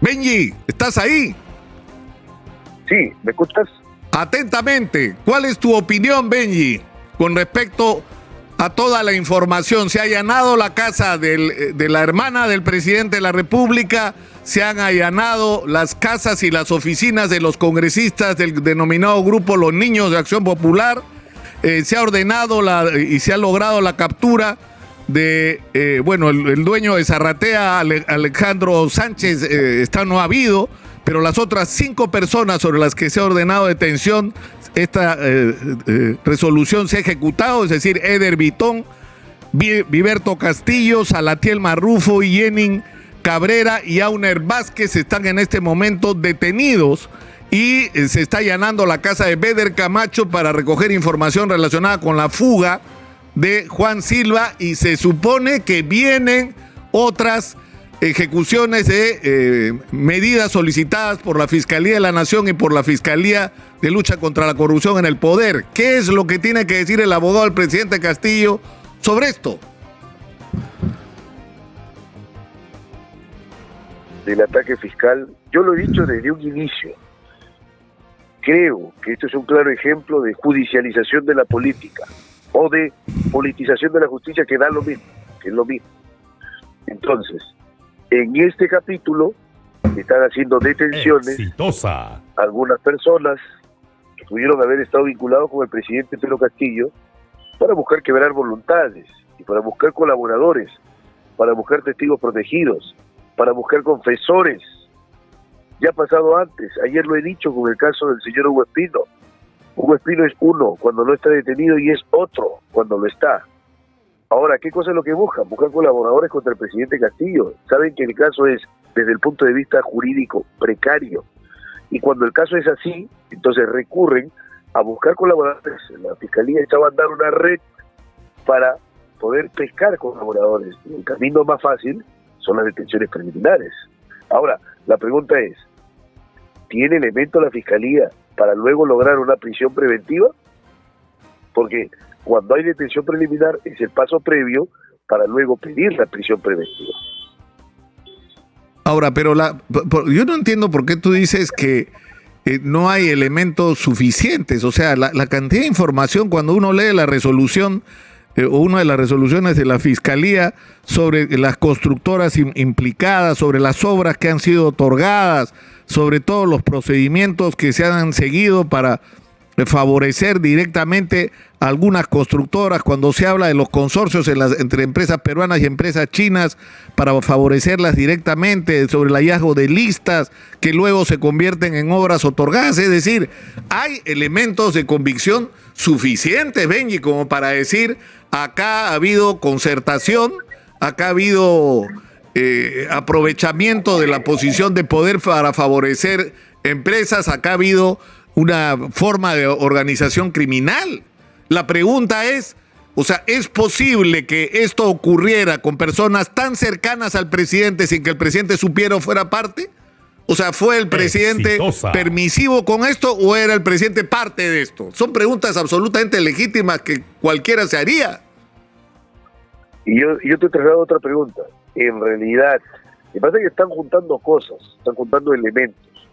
Benji, ¿estás ahí? Sí, ¿me escuchas? Atentamente, ¿cuál es tu opinión, Benji, con respecto a toda la información? Se ha allanado la casa de la hermana del presidente de la República, se han allanado las casas y las oficinas de los congresistas del denominado grupo Los Niños de Acción Popular, se ha ordenado y se ha logrado la captura de, el dueño de Zarratea, Alejandro Sánchez, no ha habido, pero las otras 5 personas sobre las que se ha ordenado detención, esta resolución se ha ejecutado, es decir, Eder Vitón, Viverto Castillo, Salatiel Marrufo y Yenin Cabrera y Auner Vázquez están en este momento detenidos y se está allanando la casa de Beder Camacho para recoger información relacionada con la fuga de Juan Silva y se supone que vienen otras ejecuciones de medidas solicitadas por la Fiscalía de la Nación y por la Fiscalía de Lucha contra la Corrupción en el Poder. ¿Qué es lo que tiene que decir el abogado del presidente Castillo sobre esto? Del ataque fiscal, yo lo he dicho desde un inicio. Creo que esto es un claro ejemplo de judicialización de la política o de politización de la justicia, que da lo mismo, que es lo mismo. Entonces, en este capítulo están haciendo detenciones exitosa algunas personas que pudieron haber estado vinculados con el presidente Pedro Castillo para buscar quebrar voluntades y para buscar colaboradores, para buscar testigos protegidos, para buscar confesores. Ya ha pasado antes, ayer lo he dicho con el caso del señor Hugo Espino. Hugo Espino es uno cuando no está detenido y es otro cuando lo está. Ahora, ¿qué cosa es lo que buscan? Buscan colaboradores contra el presidente Castillo. Saben que el caso es, desde el punto de vista jurídico, precario. Y cuando el caso es así, entonces recurren a buscar colaboradores. La Fiscalía echaba a andar una red para poder pescar colaboradores. El camino más fácil son las detenciones preliminares. Ahora, la pregunta es, ¿tiene elemento la Fiscalía para luego lograr una prisión preventiva? Porque cuando hay detención preliminar es el paso previo para luego pedir la prisión preventiva. Ahora, pero yo no entiendo por qué tú dices que no hay elementos suficientes. O sea, la cantidad de información cuando uno lee la resolución o una de las resoluciones de la Fiscalía sobre las constructoras implicadas, sobre las obras que han sido otorgadas, sobre todos los procedimientos que se han seguido para favorecer directamente a algunas constructoras, cuando se habla de los consorcios entre empresas peruanas y empresas chinas para favorecerlas directamente, sobre el hallazgo de listas que luego se convierten en obras otorgadas. Es decir, hay elementos de convicción suficientes, Benji, como para decir, acá ha habido concertación, acá ha habido aprovechamiento de la posición de poder para favorecer empresas, acá ha habido una forma de organización criminal. La pregunta es, o sea, ¿es posible que esto ocurriera con personas tan cercanas al presidente sin que el presidente supiera o fuera parte? O sea, ¿fue el presidente permisivo con esto o era el presidente parte de esto? Son preguntas absolutamente legítimas que cualquiera se haría. Y yo te traslado otra pregunta. En realidad, me parece que están juntando cosas, están juntando elementos,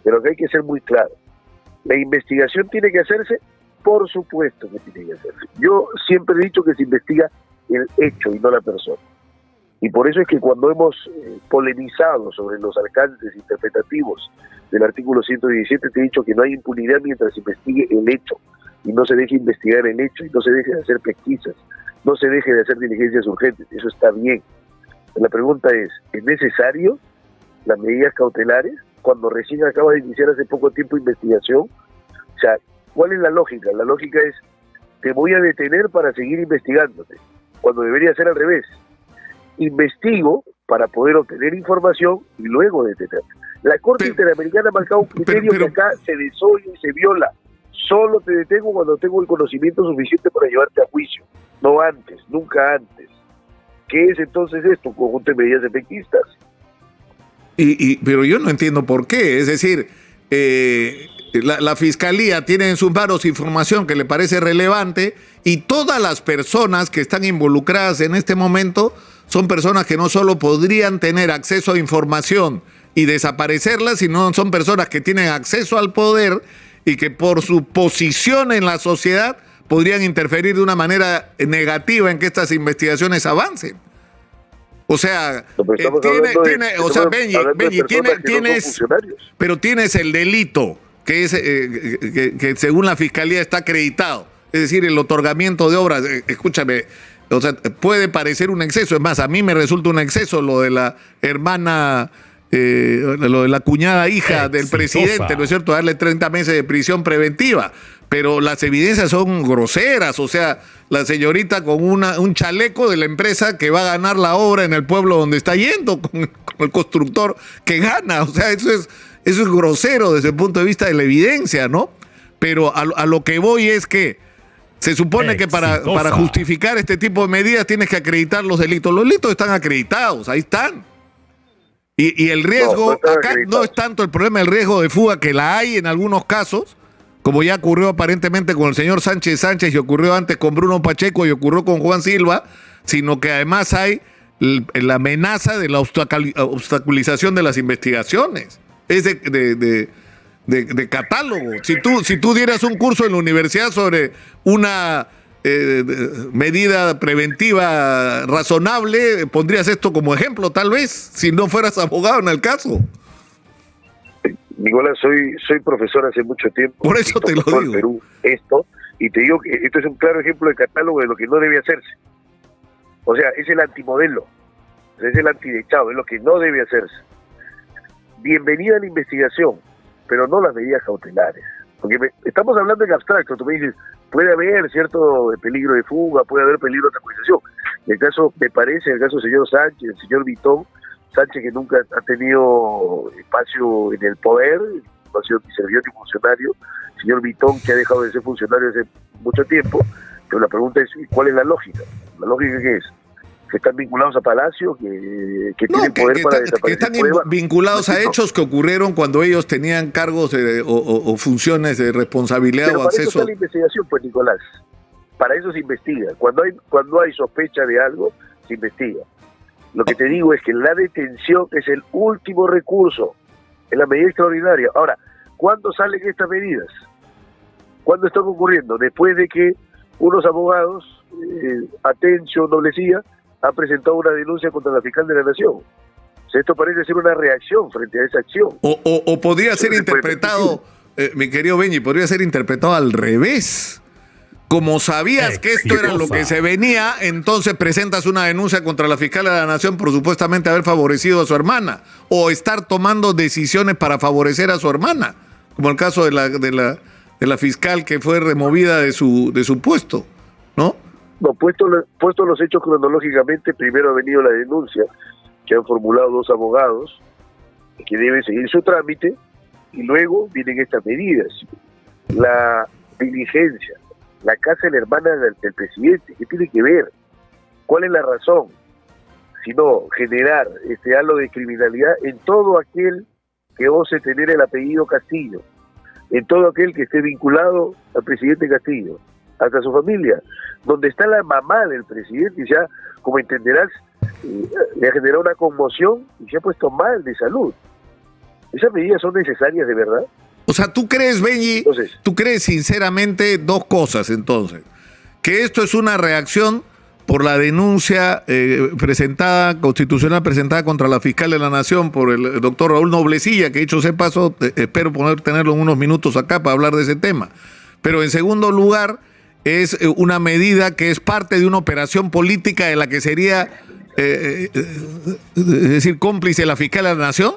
pero que hay que ser muy claro. ¿La investigación tiene que hacerse? Por supuesto que tiene que hacerse. Yo siempre he dicho que se investiga el hecho y no la persona. Y por eso es que cuando hemos polemizado sobre los alcances interpretativos del artículo 117, te he dicho que no hay impunidad mientras se investigue el hecho y no se deje investigar el hecho y no se deje de hacer pesquisas, no se deje de hacer diligencias urgentes. Eso está bien. La pregunta ¿es necesario las medidas cautelares cuando recién acaba de iniciar hace poco tiempo investigación? O sea, ¿cuál es la lógica? La lógica es, te voy a detener para seguir investigándote, cuando debería ser al revés. Investigo para poder obtener información y luego detenerte. La Corte Interamericana ha marcado un criterio que acá se desoye y se viola. Solo te detengo cuando tengo el conocimiento suficiente para llevarte a juicio, no antes, nunca antes. ¿Qué es entonces esto? Un conjunto de medidas efectistas. Pero yo no entiendo por qué. Es decir, la Fiscalía tiene en sus manos información que le parece relevante y todas las personas que están involucradas en este momento son personas que no solo podrían tener acceso a información y desaparecerlas si no son personas que tienen acceso al poder y que por su posición en la sociedad podrían interferir de una manera negativa en que estas investigaciones avancen. O sea, pero tienes el delito que es que según la fiscalía está acreditado, es decir, el otorgamiento de obras. Escúchame, o sea, puede parecer un exceso, es más, a mí me resulta un exceso lo de la hermana, lo de la cuñada hija del presidente, ¿no es cierto? Darle 30 meses de prisión preventiva. Pero las evidencias son groseras, o sea, la señorita con un chaleco de la empresa que va a ganar la obra en el pueblo donde está yendo, con el constructor que gana, o sea, eso es grosero desde el punto de vista de la evidencia, ¿no? Pero a lo que voy es que se supone que para justificar este tipo de medidas tienes que acreditar los delitos. Los delitos están acreditados, ahí están. Y el riesgo, acá no es tanto el problema del riesgo de fuga, que la hay en algunos casos, como ya ocurrió aparentemente con el señor Sánchez y ocurrió antes con Bruno Pacheco y ocurrió con Juan Silva, sino que además hay la amenaza de la obstaculización de las investigaciones. Es de catálogo. Si tú dieras un curso en la universidad sobre una medida preventiva razonable, pondrías esto como ejemplo, tal vez, si no fueras abogado en el caso. Nicolás, soy profesor hace mucho tiempo. Por eso te lo digo. En Perú, y te digo que esto es un claro ejemplo de catálogo de lo que no debe hacerse. O sea, es el antimodelo, es el antidechado, es lo que no debe hacerse. Bienvenida a la investigación, pero no las medidas cautelares. Porque estamos hablando en abstracto, tú me dices, puede haber cierto peligro de fuga, puede haber peligro de acusación. En el caso, me parece, en el caso del señor Sánchez, el señor Vitón, Sánchez, que nunca ha tenido espacio en el poder, no ha sido ni servidor ni funcionario, señor Vitón, que ha dejado de ser funcionario hace mucho tiempo, pero la pregunta es, ¿cuál es la lógica? ¿La lógica qué es? ¿Que están vinculados a Palacio? ¿Que tienen poder para desaparecer? Que están vinculados a hechos que ocurrieron cuando ellos tenían cargos o funciones de responsabilidad pero o acceso. Para eso está la investigación, pues, Nicolás. Para eso se investiga. Cuando hay sospecha de algo, se investiga. Lo que te digo es que la detención es el último recurso, es la medida extraordinaria. Ahora, ¿cuándo salen estas medidas? ¿Cuándo están ocurriendo? Después de que unos abogados, Atencio, Noblecía, han presentado una denuncia contra la fiscal de la Nación. O sea, esto parece ser una reacción frente a esa acción. O podría ser interpretado, mi querido Benji, podría ser interpretado al revés. Como sabías que esto era lo que se venía, entonces presentas una denuncia contra la fiscal de la Nación por supuestamente haber favorecido a su hermana o estar tomando decisiones para favorecer a su hermana, como el caso de la fiscal que fue removida de su puesto, ¿no? No, puesto los hechos cronológicamente, primero ha venido la denuncia que han formulado dos abogados que deben seguir su trámite y luego vienen estas medidas. La diligencia, la casa de la hermana del presidente, ¿qué tiene que ver? ¿Cuál es la razón? Sino generar este halo de criminalidad en todo aquel que ose tener el apellido Castillo, en todo aquel que esté vinculado al presidente Castillo, hasta su familia, donde está la mamá del presidente, y ya, como entenderás, le ha generado una conmoción y se ha puesto mal de salud. ¿Esas medidas son necesarias de verdad? O sea, ¿tú crees, Benji, tú crees sinceramente dos cosas entonces? Que esto es una reacción por la denuncia constitucional presentada contra la fiscal de la Nación por el doctor Raúl Noblecilla, que dicho sea paso, espero tenerlo en unos minutos acá para hablar de ese tema. Pero en segundo lugar, es una medida que es parte de una operación política de la que sería, es decir, cómplice la fiscal de la Nación.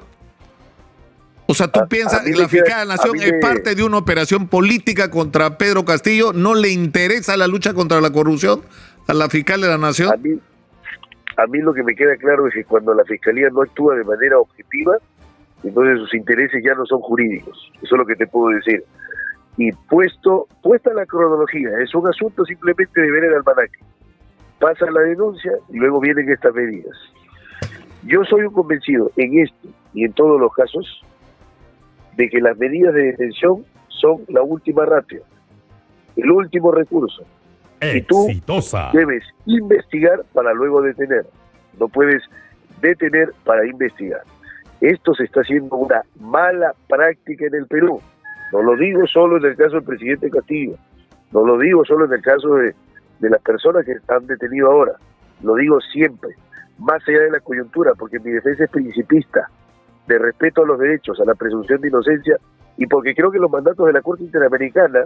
O sea, ¿tú piensas que la fiscal de la Nación es parte de una operación política contra Pedro Castillo? ¿No le interesa la lucha contra la corrupción a la fiscal de la Nación? A mí lo que me queda claro es que cuando la fiscalía no actúa de manera objetiva, entonces sus intereses ya no son jurídicos. Eso es lo que te puedo decir. Y puesta la cronología, es un asunto simplemente de ver el almanaque. Pasa la denuncia y luego vienen estas medidas. Yo soy un convencido en este y en todos los casos de que las medidas de detención son la última ratio, el último recurso. Y tú debes investigar para luego detener. No puedes detener para investigar. Esto se está haciendo una mala práctica en el Perú. No lo digo solo en el caso del presidente Castillo, no lo digo solo en el caso de las personas que están detenidas ahora, lo digo siempre, más allá de la coyuntura, porque mi defensa es principista, de respeto a los derechos, a la presunción de inocencia, y porque creo que los mandatos de la Corte Interamericana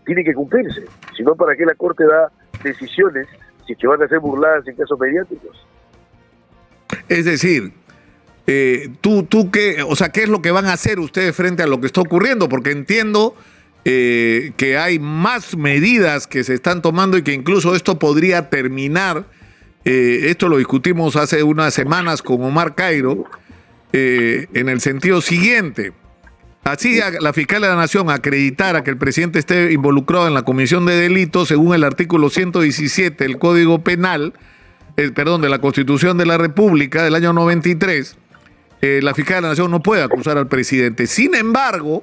tienen que cumplirse. Si no, ¿para qué la Corte da decisiones si que van a ser burladas en casos mediáticos? Es decir, tú qué, o sea, ¿qué es lo que van a hacer ustedes frente a lo que está ocurriendo? Porque entiendo que hay más medidas que se están tomando y que incluso esto podría terminar. Esto lo discutimos hace unas semanas con Omar Cairo, en el sentido siguiente. Así la fiscal de la Nación acreditara que el presidente esté involucrado en la comisión de delitos, según el artículo 117 del Código Penal, de la Constitución de la República del año 93, la fiscal de la Nación no puede acusar al presidente. Sin embargo,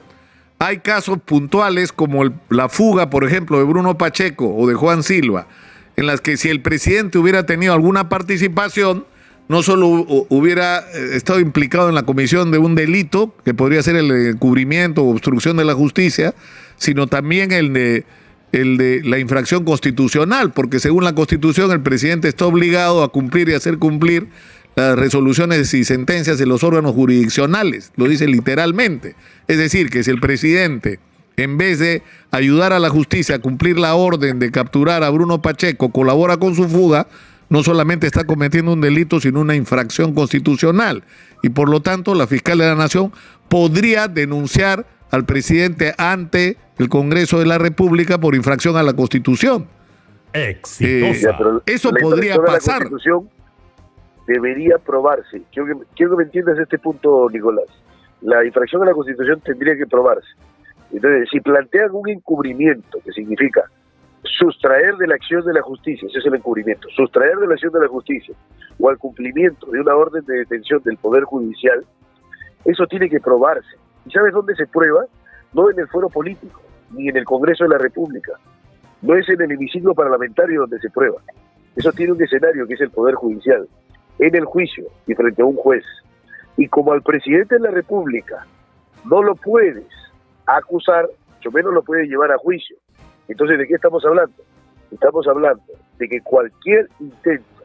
hay casos puntuales como la fuga, por ejemplo, de Bruno Pacheco o de Juan Silva, en las que si el presidente hubiera tenido alguna participación, no solo hubiera estado implicado en la comisión de un delito, que podría ser el encubrimiento o obstrucción de la justicia, sino también el de la infracción constitucional, porque según la Constitución el presidente está obligado a cumplir y hacer cumplir las resoluciones y sentencias de los órganos jurisdiccionales, lo dice literalmente. Es decir, que si el presidente, en vez de ayudar a la justicia a cumplir la orden de capturar a Bruno Pacheco, colabora con su fuga, no solamente está cometiendo un delito, sino una infracción constitucional. Y por lo tanto, la fiscal de la Nación podría denunciar al presidente ante el Congreso de la República por infracción a la Constitución. Exitosa. Eso podría pasar. La Constitución debería probarse. Quiero que me entiendas este punto, Nicolás. La infracción a la Constitución tendría que probarse. Entonces, si plantean un encubrimiento, que significa sustraer de la acción de la justicia, ese es el encubrimiento, sustraer de la acción de la justicia o al cumplimiento de una orden de detención del Poder Judicial, eso tiene que probarse. ¿Y sabes dónde se prueba? No en el fuero político, ni en el Congreso de la República, no es en el hemiciclo parlamentario donde se prueba. Eso tiene un escenario que es el Poder Judicial, en el juicio y frente a un juez. Y como al presidente de la República no lo puedes acusar, mucho menos lo puedes llevar a juicio. Entonces, ¿de qué estamos hablando? Estamos hablando de que cualquier intento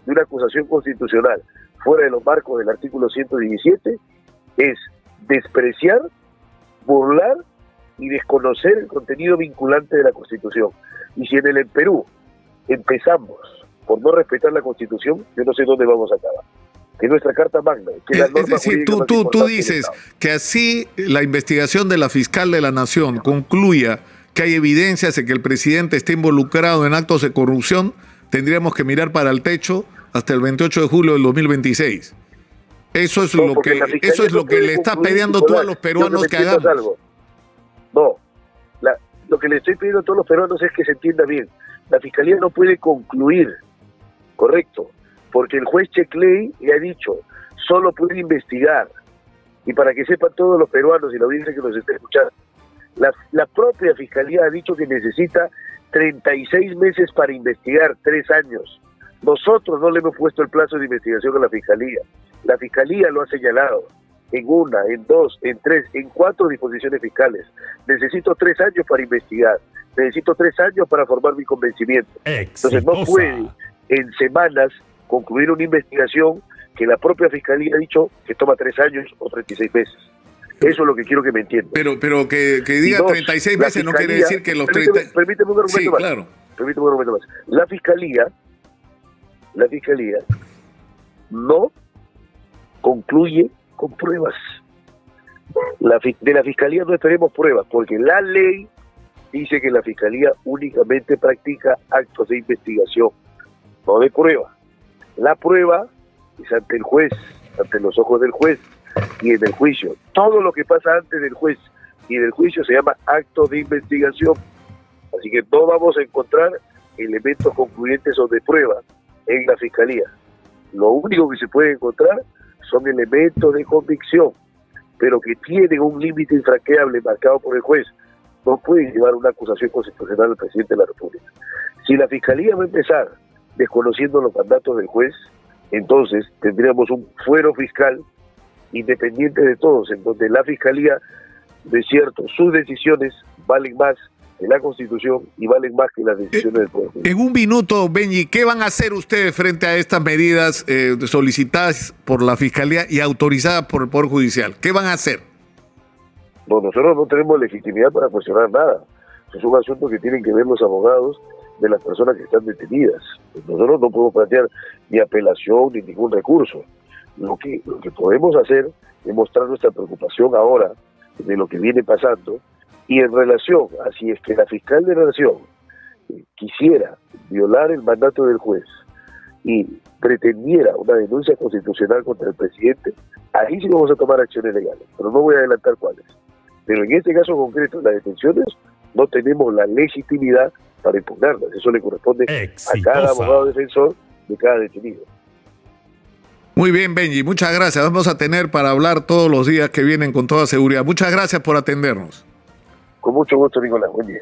de una acusación constitucional fuera de los marcos del artículo 117 es despreciar, burlar y desconocer el contenido vinculante de la Constitución. Y si en el Perú empezamos por no respetar la Constitución, yo no sé dónde vamos a acabar. Que nuestra Carta Magna, que es la norma es decir, tú dices que así la investigación de la fiscal de la Nación concluya que hay evidencias de que el presidente está involucrado en actos de corrupción, tendríamos que mirar para el techo hasta el 28 de julio del 2026. Eso es lo que le está pidiendo tú a los peruanos que hagamos. Algo. No, lo que le estoy pidiendo a todos los peruanos es que se entienda bien. La Fiscalía no puede concluir, correcto, porque el juez Checley le ha dicho, solo puede investigar. Y para que sepan todos los peruanos y la audiencia que nos está escuchando, la propia Fiscalía ha dicho que necesita 36 meses para investigar, 3 años. Nosotros no le hemos puesto el plazo de investigación a la Fiscalía. La Fiscalía lo ha señalado en 1, en 2, en 3, en 4 disposiciones fiscales. Necesito 3 años para investigar. Necesito 3 años para formar mi convencimiento. Exitosa. Entonces no puede en semanas concluir una investigación que la propia Fiscalía ha dicho que toma 3 años o 36 meses. Eso es lo que quiero que me entiendan. Pero que diga 36 meses no quiere decir que los 30... Permíteme un argumento más. Claro. Permíteme un argumento más. La Fiscalía no concluye con pruebas. De la Fiscalía no esperemos pruebas, porque la ley dice que la Fiscalía únicamente practica actos de investigación, no de prueba. La prueba es ante el juez, ante los ojos del juez y en el juicio. Todo lo que pasa antes del juez y del juicio se llama acto de investigación. Así que no vamos a encontrar elementos concluyentes o de prueba en la Fiscalía. Lo único que se puede encontrar son elementos de convicción, pero que tienen un límite infranqueable marcado por el juez. No puede llevar una acusación constitucional al presidente de la República. Si la Fiscalía va a empezar desconociendo los mandatos del juez, entonces tendríamos un fuero fiscal independientes de todos, en donde la Fiscalía, de cierto, sus decisiones valen más que la Constitución y valen más que las decisiones del Poder Judicial. En un minuto, Benji, ¿qué van a hacer ustedes frente a estas medidas solicitadas por la Fiscalía y autorizadas por el Poder Judicial? ¿Qué van a hacer? No, nosotros no tenemos legitimidad para cuestionar nada. Es un asunto que tienen que ver los abogados de las personas que están detenidas. Nosotros no podemos plantear ni apelación ni ningún recurso. Lo que podemos hacer es mostrar nuestra preocupación ahora de lo que viene pasando, y en relación a si es que la fiscal de la Nación quisiera violar el mandato del juez y pretendiera una denuncia constitucional contra el presidente, ahí sí vamos a tomar acciones legales, pero no voy a adelantar cuáles. Pero en este caso concreto, las detenciones, no tenemos la legitimidad para impugnarlas. Eso le corresponde a cada abogado defensor de cada detenido. Muy bien, Benji, muchas gracias. Vamos a tener para hablar todos los días que vienen con toda seguridad. Muchas gracias por atendernos. Con mucho gusto, Nicolás. Buen día.